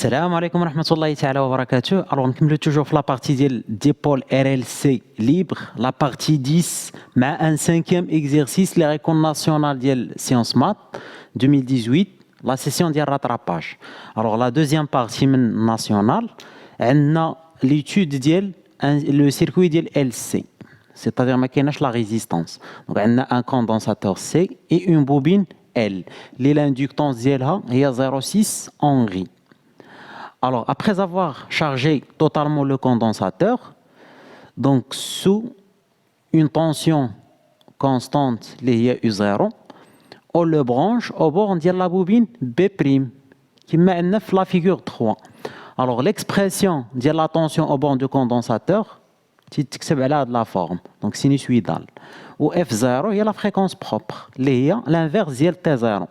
Salam alaikum wa rahmatullahi ta'ala wa barakatuh. Alors, on continue toujours la partie des pôles RLC libre, la partie 10, mais un cinquième exercice, les récons nationales de sciences maths 2018, la session de rattrapage. Alors, la deuxième partie nationale, on a l'étude de le circuit de LC, c'est-à-dire la résistance. Donc, on a un condensateur C et une bobine L. L'inductance est 0,6 Henry. Alors, après avoir chargé totalement le condensateur, donc sous une tension constante liée à U0, on le branche au bord de la bobine B', qui met la figure 3. Alors, l'expression de la tension au bord du condensateur, c'est de la forme, donc sinusoïdale. Ou F0, il y a la fréquence propre, l'inverse de T0.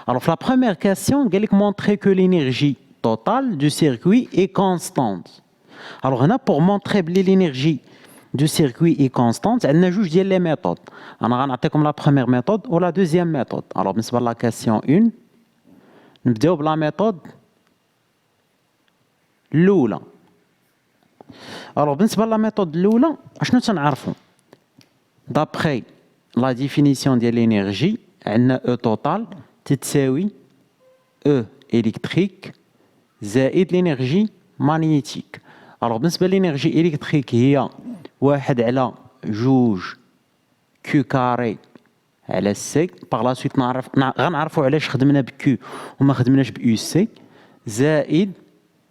Alors, la première question, elle montrer que l'énergie totale du circuit est constante. Alors, pour montrer que l'énergie du circuit est constante, on a juste les méthodes. On a comme la première méthode ou la deuxième méthode. Alors, pour la question 1, nous avons la méthode l'oula. Alors, pour la méthode l'oula, je sais d'après la définition de l'énergie, on a E total, تساوي E électrique زائد l'énergie magnétique. Alors, بالنسبة l'énergie électrique هي 1 على 2 Q carré على C. Par la suite غنعرفوا علاش خدمنا ب Q وما خدمناش ب UC زائد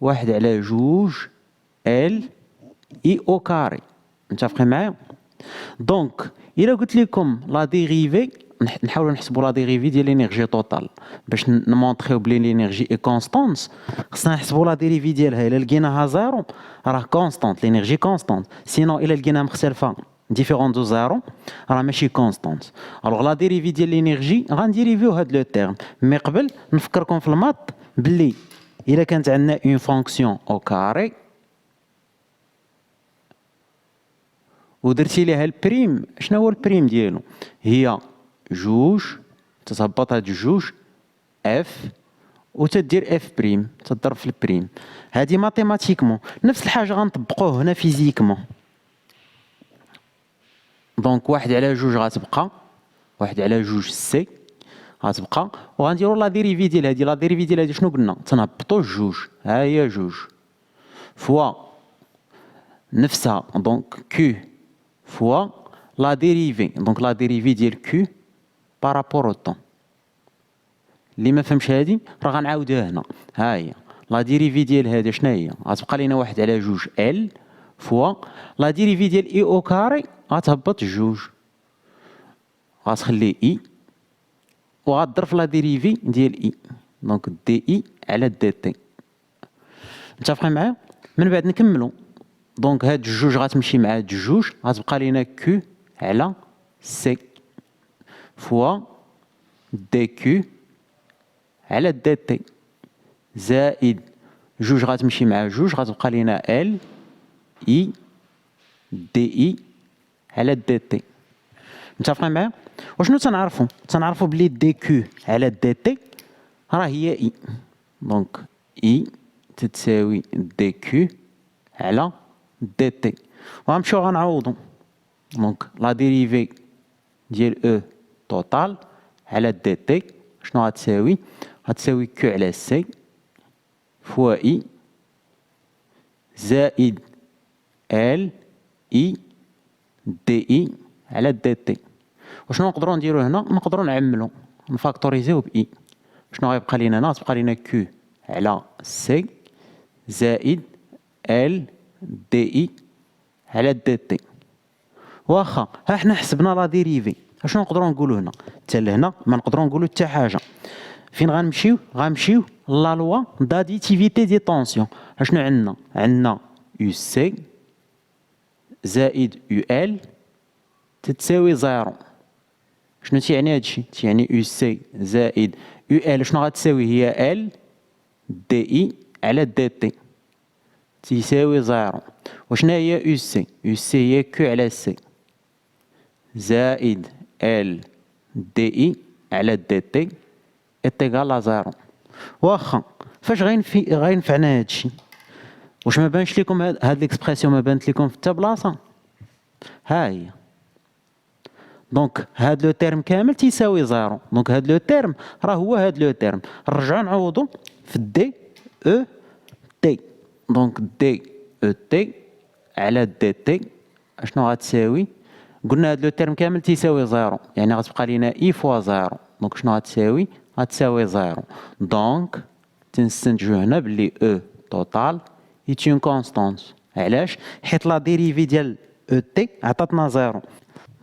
1 على 2 L I au carré. متفقين معايا؟ دونك إلا قلت لكم لا ديريفي نحاولوا نحسبوا لا ديريفي ديال لينيرجي توتال باش نمونطريو بلي لينيرجي اي كونستانت. خصنا نحسبوا لا ديريفي ديالها. الا لقيناها زيرو راه كونستانت لينيرجي كونستانت، سينو الا لقيناها مختلفه ديفيرون دو زيرو راه ماشي كونستانت. الوغ لا ديريفي ديال لينيرجي غنديريفيو هاد لو تيرم. مي قبل نفكركم في المات بلي الا كانت عندنا اون فونكسيون او كاري ودرتي ليها البريم، شنو هو البريم ديالو؟ هي 2 تتهبط هاد 2 اف وتدير اف بريم تضرب في البريم. هادي ماتيماتيكمون نفس الحاجه غنطبقوه هنا فيزيكمون. دونك 1 على 2 غتبقى 1 على 2 سي غتبقى، وغنديروا لا ديريفي ديال هادي. لا ديريفي ديال هادي شنو قلنا؟ تنهبطوا 2 ها هي 2 فوا نفسها دونك كيو فوا لا ديريفي. دونك لا ديريفي ديال كيو بارابور او طون. اللي ما فهمش هادي راه غنعاودوها هنا. ها هي لا ديريفي ديال هذا شنو هي؟ غتبقى لينا 1 على 2 ال فوا لا ديريفي ديال اي او كاري غتهبط 2 غتخلي اي وغتضرب في لا ديريفي ديال اي. دونك دي اي على دي تي. متفقين معايا؟ من بعد نكملوا. دونك هاد 2 غتمشي مع هاد 2 غتبقى لينا كيو على سي فوا دي كيو على دي تي زائد 2 غتمشي مع 2 غتبقى لينا ال اي دي اي على دي تي. متفقين معايا؟ وشنو تنعرفوا بلي دي كيو على دي تي راه هي اي. دونك اي تتساوي دي كيو على دي تي. وغنمشيو غنعوضو. دونك لا ديريفي ديال او توتال على دي تي شنو غتساوي؟ غتساوي كيو على سي فوا اي زائد ال اي دي اي على دي تي. وشنو نقدروا نديرو هنا؟ نقدروا نعملو نفاكتوريزيو باي. شنو غيبقى لينا هنا؟ غتبقى لينا كيو على سي زائد ال دي اي على دي تي. واخا ها حنا حسبنا لا ديريفي، اشنو نقدروا نقولوا هنا؟ حتى لهنا ما نقدروا نقولوا حتى حاجه. فين غنمشيو لا لوا داديتيفيتي دي طونسيون. اشنو عندنا يو سي زائد يو ال تتساوي زيرو. شنو تيعني هادشي؟ تيعني يو سي زائد يو ال شنو غتساوي؟ هي ال دي اي على دي تي تيساوي زيرو. وشنا هي يو سي؟ يو سي هي كيو على سي زائد ال دي اي على دي تي اتيغال ا زيرو. واخا فاش غينفعنا هادشي؟ واش ما بانش لكم هاد ليكسبرسيون ما بانت لكم في حتى بلاصه؟ ها هي. دونك هاد لو تيرم كامل تيساوي زيرو. دونك هاد لو تيرم راه هو هاد لو تيرم. نرجعو نعوضو في دي او تي. دونك دي او تي على دي تي اشنو غتساوي؟ قلنا هاد لو تيرم كامل تيساوي زيرو، يعني غتبقى لينا اي فوا زيرو. دونك شنو غتساوي؟ غتساوي زيرو. دونك تنستنتجو هنا بلي او توتال est une constante. علاش؟ حيت لا ديريفي ديال او تي عطاتنا زيرو.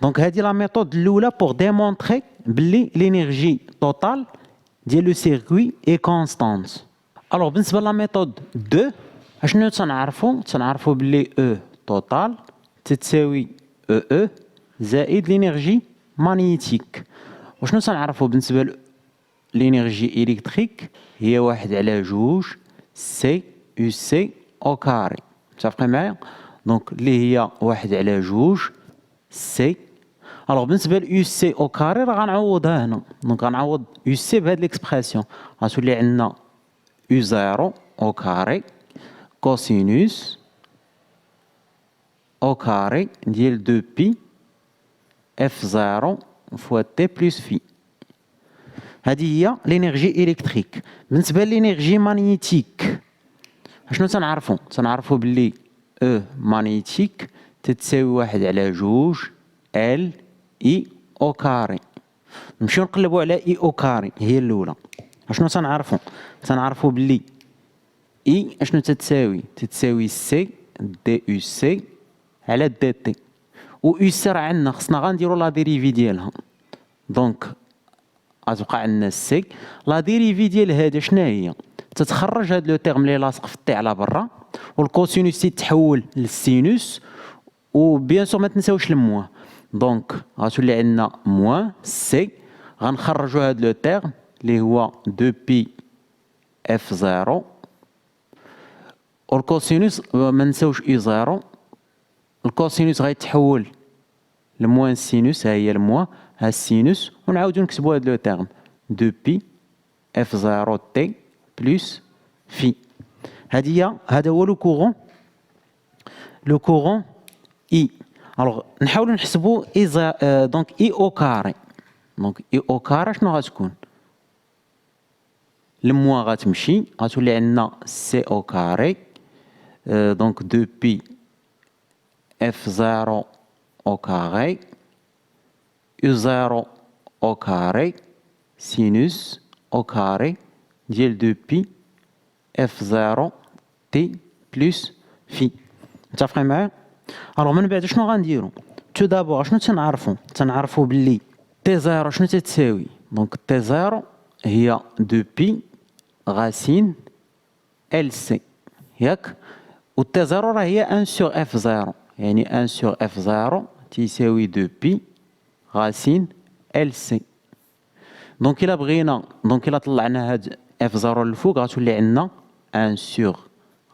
دونك هذه لا ميثود الاولى بور ديمونطري بلي لينيرجي توتال ديال لو سيركوي اي كونستانت. الوغ بالنسبه لا ميثود 2 اشنو تنعرفوا بلي او توتال تتساوي او زائد لينيرجي مانيتيك. وشنو تنعرفوا بالنسبه لينيرجي الكتريك؟ هي 1/2 سي يو سي او كاري. متفقين معايا؟ دونك اللي هي 1/2 سي. الوغ بالنسبه ل يو سي او كاري راه غنعوضها هنا. دونك غنعوض يو سي بهاد ليكسبرسيون، غتولي عندنا يو زيرو او كاري كوسينوس او كاري ديال 2 بي اف زيرو فوا تي بلس في. هذه هي لينيرجي الكتريك. بالنسبه للينيرجي مانيتيك اشنو تنعرفوا بلي او مانيتيك تتساوي 1/2 ال اي او كاري. نمشيو نقلبوا على اي او كاري هي الاولى. اشنو تنعرفوا بلي اي اشنو تتساوي سي دي يو سي على دي تي. و يو سي راه عندنا خصنا غنديروا لا ديريفي ديالها. دونك غتبقى عندنا سي لا ديريفي ديال هذا شنو هي؟ تتخرج هاد لو تيرم اللي لاصق في التي على برا، والكوسينوس تيتحول للسينوس، وبيان سور ما تنساوش الموان. دونك غتولي عندنا موان سي. غنخرجوا هاد لو تيرم اللي هو 2 بي اف زيرو، والكوسينوس ما نساوش اي زيرو. الكوسينوس غيتحول لموان السينوس، ها هي الموان ها السينوس، ونعاودو نكتبو هاد لو تيرم 2 بي اف زيرو تي بلس في. هذا هو لو كورون اي. الوغ نحاولوا نحسبوا اي دونك اي او كاري. دونك اي او كاري شنو غتكون؟ الموا غتمشي غتولي عندنا سي او كاري دونك 2 بي اف زيرو او كاري يو زيرو او كاري سينوس او كاري ديال 2 بي اف زيرو تي بلس في. متفقين معايا؟ الوغ من بعد شنو غنديرو؟ تو دابور شنو تنعرفوا بلي تي زيرو شنو تتساوي؟ دونك تي زيرو هي 2 بي غاسين ال سي ياك. و تي زيرو راه هي 1 سور اف زيرو، يعني 1 سور اف زيرو تيساوي 2 بي غاسين ال سي. دونك الا طلعنا هاد اف زيرو للفوق غتولي عندنا 1 سور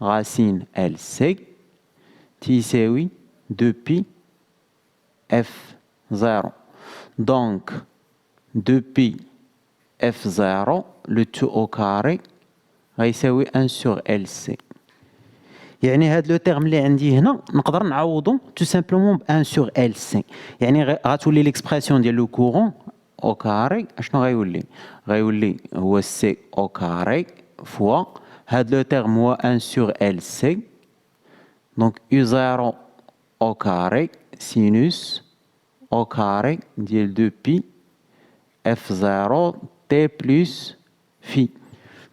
غاسين ال سي تيساوي 2 بي اف زيرو. دونك 2 بي اف زيرو لو تو او كاري غيساوي 1 سور ال سي. يعني هاد لو تيرم اللي عندي هنا نقدر نعوضو تو سامبلومون ب 1 سور ال سي. يعني غتولي ليكسبرسيون ديال لو كورون او كاري اشنو غيولي هو سي او كاري فوا هاد لو تيرم هو 1 سور ال سي. دونك يو زيرو او كاري سينوس او كاري ديال 2 بي اف زيرو تي بلس في.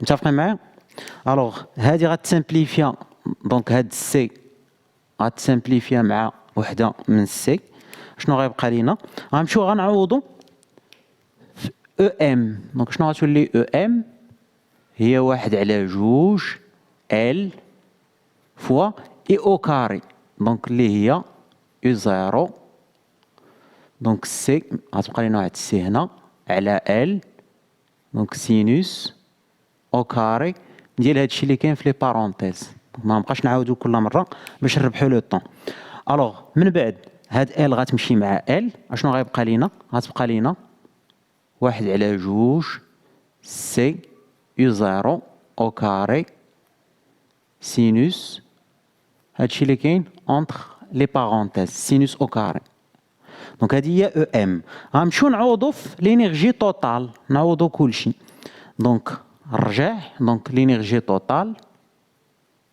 متفقين معايا؟ الوغ هادي غتسامبليفيا. دونك هاد السي غتسامبليفيا مع وحده من السي. شنو غيبقى لينا؟ غنمشيو غنعوضو في او ام. دونك شنو غتولي او ام؟ هي 1/2 ال فوا اي او كاري. دونك اللي هي او زيرو. دونك سي غتبقى لينا واحد السي هنا على ال. دونك سينوس او كاري ديال هادشي اللي كاين في لي بارونتيز. ما نبقاش نعاودو كل مره باش نربحو لو طون. الوغ من بعد هاد ال غتمشي مع ال. اشنو غيبقى لينا؟ غتبقى لينا 1/2 سي يو زيرو او كاري سينوس هادشي اللي كاين اونتر لي بارونتيز سينوس او كاري. دونك هادي هي او ام. غنمشيو نعوضو في لينيرجي توتال، نعوضو كلشي. دونك نرجع، دونك لينيرجي توتال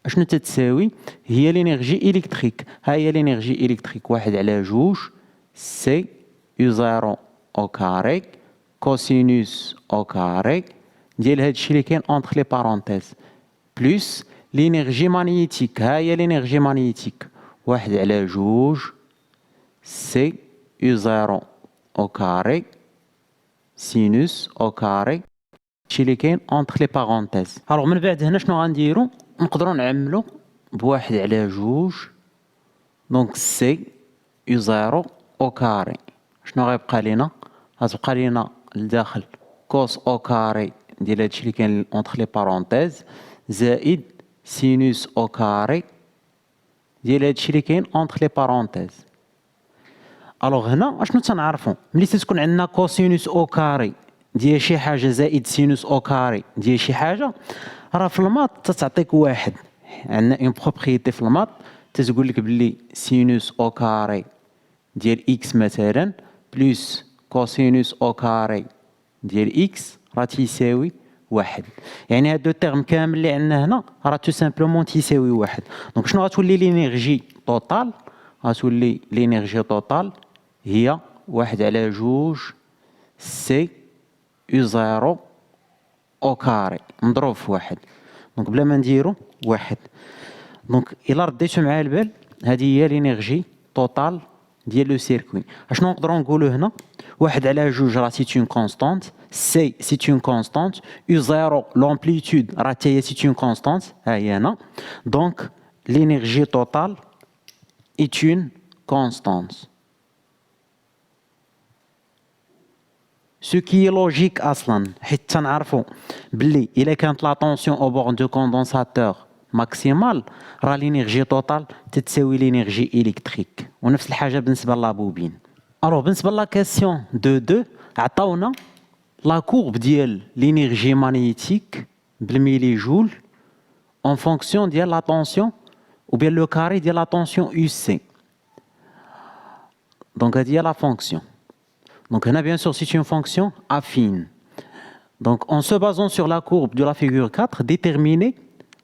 اشنو تتساوي؟ هي لينيرجي الكتريك. ها هي لينيرجي الكتريك، 1/2 سي يو زيرو او كاري كوسينوس او كاري ديال هادشي اللي كاين اونتر لي بارونتيز بلس لينيرجي مانيتيك. ها هي لينيرجي مانيتيك، 1/2 سي يو زيرو او كاري سينوس او كاري هادشي اللي كاين اونتر لي بارونتيز. الوغ من بعد هنا شنو غنديرو؟ نقدروا نعملو ب1/2 دونك سي يو زيرو او كاري. شنو غيبقى لينا؟ غتبقى لينا لداخل كوس او كاري ديال هادشي اللي كاين اونتر لي بارونتيز زائد سينوس او كاري ديال هادشي اللي كاين اونتر لي بارونتيز. الوغ هنا اشنو تنعرفو؟ ملي تكون عندنا كوسينوس او كاري ديال شي حاجه زائد سينوس او كاري ديال شي حاجه، راه في الماط تتعطيك واحد. عندنا اون بروبريتي في الماط تتقول لك بلي سينوس او كاري ديال اكس مثلا بلس كوسينوس او كاري ديال اكس راه تيساوي واحد. يعني هاد لو تيرم كامل اللي عندنا هنا راه تو سامبلومون تيساوي واحد. دونك شنو غتولي لينيرجي توتال؟ غتولي لينيرجي توتال هي 1/2 سي يو زيرو او كاري مضروب في واحد. دونك بلا ما نديرو واحد. دونك الا رديتو معايا البال هادي هي لينيرجي توتال ديال لو سيركوي. اشنو نقدروا نقولوا هنا؟ 1/2 راه سي اون كونستانت، سي سي اون كونستانت، يو زيرو لومبليتود راه حتى هي سي اون كونستانت، ها هي هنا. دونك لينيرجي توتال est une constante. Ce qui est logique اصلا، حيت تنعرفوا بلي الا كانت لا طونسيون او بورن دو كوندونساتور ماكسيمال راه لينيرجي توتال تتساوي لينيرجي الكتريك. ونفس الحاجه بالنسبه لابوبين. الوغ بالنسبه لا كاستيون دو عطاونا لا كورب ديال لينيرجي مانيتيك بالميلي جول en fonction ديال لا طونسيون ou bien le carré ديال لا طونسيون UC. Donc هذه هي لا فونكسيون. Donc هنا bien sûr c'est une fonction affine. Donc en se basant sur la courbe de la figure 4, déterminer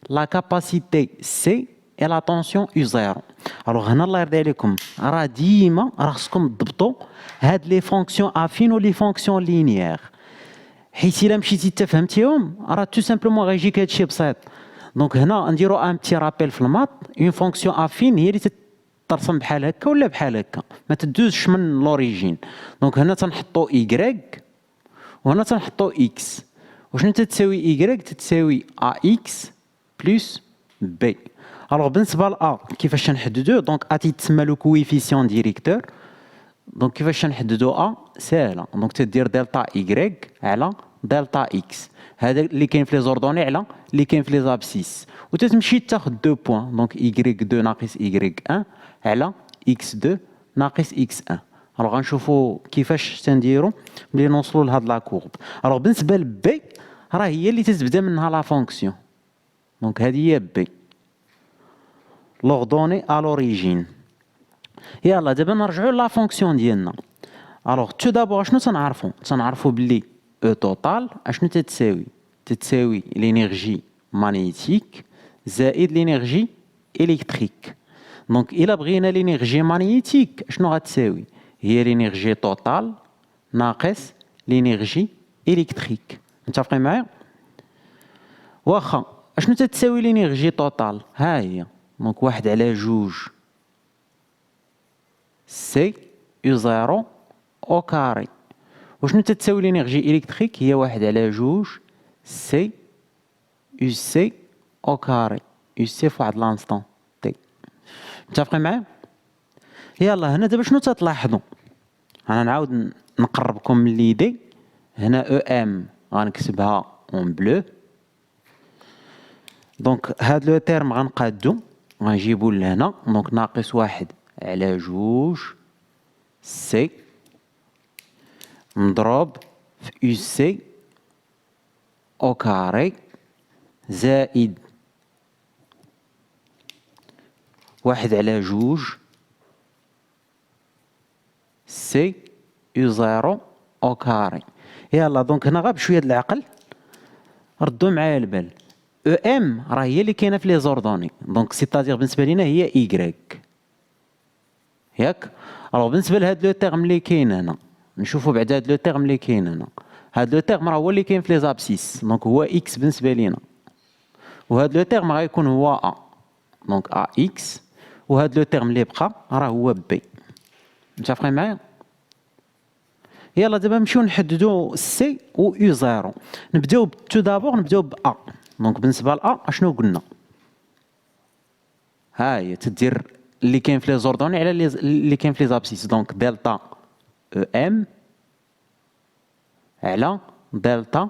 la capacité C et la tension U0. Alors هنا الله يرضي عليكم راه ديما راه خصكم تضبطوا هاد لي فونكسيون افين و لي فونكسيون لينيير، حيت الا مشيتي تفهمتيهم راه تو سامبلومون غيجيك هادشي بسيط. دونك هنا نديرو ان بتي رابيل في الماط، اون فونكسيون افين هي اللي ترسم بحال هكا ولا بحال هكا، ما تدوزش من لوريجين. دونك هنا تنحطو ايكغيك وهنا تنحطو اكس. وشنو تتساوي ايكغيك؟ تتساوي ا اكس بلس بي. الوغ بالنسبه ل كيفاش تنحددوه؟ دونك ا تيتسمى لو كويفيسيون ديريكتور. دونك كيفاش تنحددو ا؟ ساهله. دونك تدير دلتا ايكغيك على دلتا اكس، هذا اللي كاين في لي زوردوني على اللي كاين في لي زابسيس، وتتمشي تاخد دو بوين. دونك ايكغيك 2 ناقص ايكغيك 1 على اكس 2 ناقص اكس 1. الوغ غنشوفو كيفاش تنديرو ملي نوصلو لهاد لا كورب. الوغ بالنسبه لبي راه هي اللي تتبدا منها لا فونكسيون. دونك هذه هي بي لوردوني ا لوريجين. يلا دابا نرجعو لا فونكسيون ديالنا. الوغ تو دابور شنو تنعرفو بلي او توتال اشنو تتساوي؟ تتساوي لينيرجي مانيتيك زائد لينيرجي الكتريك. دونك الا بغينا لينيرجي مانيتيك شنو غتساوي؟ هي لينيرجي توتال ناقص لينيرجي الكتريك. متفقين معايا؟ واخا اشنو تتساوي لينيرجي توتال؟ ها هي دونك 1/2 سي يو زيرو او كاري. وشنو تتساوي لينيرجي الكتريك؟ هي 1/2 سي يو سي او كاري، يو سي في واحد لانستون تي. متفقين معايا؟ يلا هنا دابا شنو تتلاحظوا؟ انا نعاود نقربكم من ليدي. هنا او ام غنكتبها اون بلو. دونك هاد لو تيرم غنقادو غنجيبو لهنا. دونك ناقص 1/2 سي مضروب في يو سي او كاري زائد 1/2 سي يو زيرو أو كاري. يلا دونك هنا غير بشوية د العقل ردوا معايا البال. او ام راه هي اللي كاينه في لي زوردوني، دونك سيتادير بالنسبه لينا هي ايكغيك ياك. الوغ بالنسبه لهاد لو تيرم اللي كاين هنا، نشوفوا بعدا هاد لو تيرم اللي كاين هنا. هاد لو تيرم راه هو اللي كاين في لي زابسيس، دونك هو اكس بالنسبه لينا، وهاد لو تيرم غيكون هو ا، دونك ا اكس، وهاد لو تيرم اللي بقى راه هو بي. متفقين معايا؟ يلا دابا نمشيو نحددو سي و يو زيرو. نبداو تو دابور نبداو ب ا. دونك بالنسبه ل ا اشنو قلنا؟ ها هي تدير اللي كاين في لي زوردوني على اللي كاين في لي زابسيس، دونك دلتا او ام على دلتا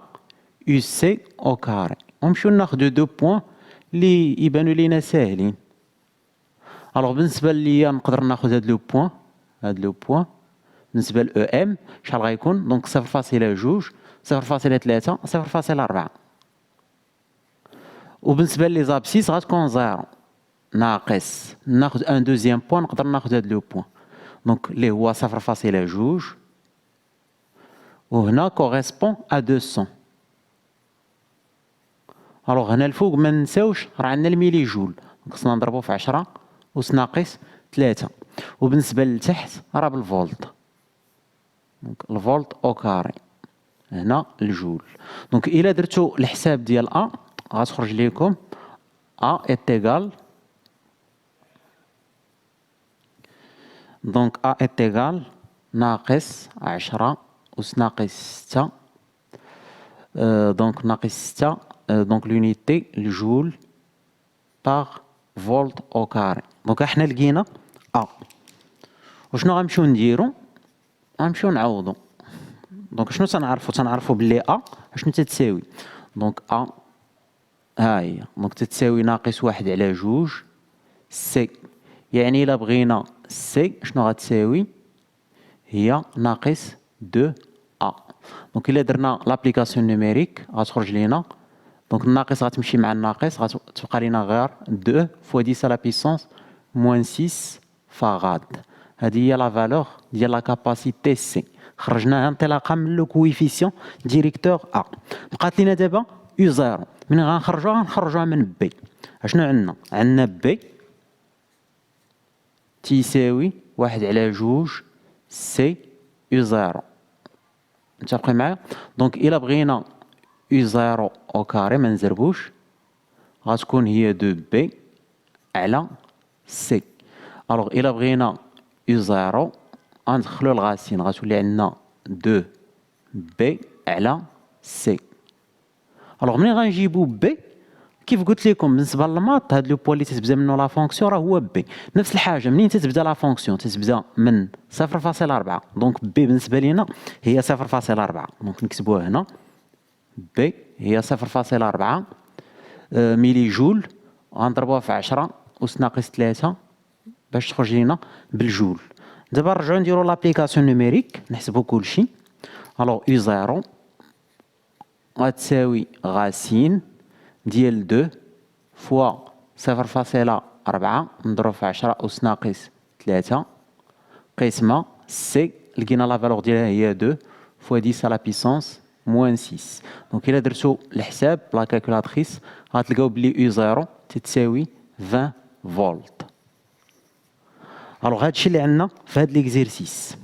يو سي او كاري. ونمشيو ناخدو دو بوين اللي يبانو لينا ساهلين. الوغ بالنسبه ليا نقدر ناخد هاد لو بوين، هاد لو بوين بالنسبه ل او ام شحال غيكون؟ دونك 0.2 0.3 0.4. وبالنسبه لي زابسيس غتكون 0 ناقص ناخد ان دوزيام بوين، نقدر ناخد هاد لو بوين دونك اللي هو 0.2 وهنا كوريسبون ا 200. الوغ هنا الفوق ما ننساوش راه عندنا الميلي جول، خصنا نضربو في 10 أس ناقص 3. وبالنسبه لتحت راه بالفولت، دونك الفولت او كاري هنا الجول. دونك الا درتو الحساب ديال ا غتخرج ليكم ا ايتيغال، دونك ا ايتيغال ناقص 10 أس ناقص 6، دونك ناقص 6، دونك لونيتي الجول باغ فولت او كاري. دونك احنا لقينا ا، وشنو غنمشيو نديرو؟ غنمشيو نعوضو. دونك شنو تنعرفو بلي ا اشنو تتساوي؟ دونك ا ها هي، دونك تتساوي ناقص 1/2 سي، يعني الا بغينا سي شنو غتساوي؟ هي ناقص 2 ا. دونك الا درنا لابليكاسيون نيميريك غتخرج لينا، دونك الناقص غتمشي مع الناقص غتبقى لينا غير 2 فوا 10 على بيسونس موان 6 فاراد. هذه هي لا فالور ديال لا كاباسيتي سي، خرجناها انطلاقا من لو كويفيسيون ديريكتور ا. بقات لينا دابا يو زيرو، من غنخرجوها من بي. اشنو عندنا؟ عندنا بي تيساوي 1/2 سي يو زيرو. متفقين معايا؟ دونك الا بغينا يو زيرو او كاري ما نزربوش غتكون هي 2 بي على سي. الوغ الا بغينا يو زيرو غندخلو الغاسين غتولي عندنا 2 بي على سي. الوغ منين غنجيبو بي كيف قلت لكم بالنسبه للماط هاد لو بوان اللي تتبدا منه لا فونكسيون راه هو بي. نفس الحاجه منين تتبدا لا فونكسيون تتبدا من 0.4، دونك بي بالنسبه لينا هي 0.4. دونك نكتبوها هنا بي هي 0.4 ميلي جول، غنضربوها في 10 أس ناقص 3 باش تخرج لينا بالجول. دابا نرجعو نديرو لابليكاسيون نيميريك نحسبو كلشي. الوغ يو زيرو غتساوي غاسين ديال 2 فوا 0.4 نضرب في 10 أس ناقص 3 قسمة سي، لقينا لا فالور ديالها هي 2 فوا 10 على بيسونس موان 6. دونك الا درتو الحساب بلا كالكولاتريس غتلقاو بلي يو زيرو تتساوي 20 فولت. الوغ هادشي اللي عندنا في هاد ليكزيرسيس.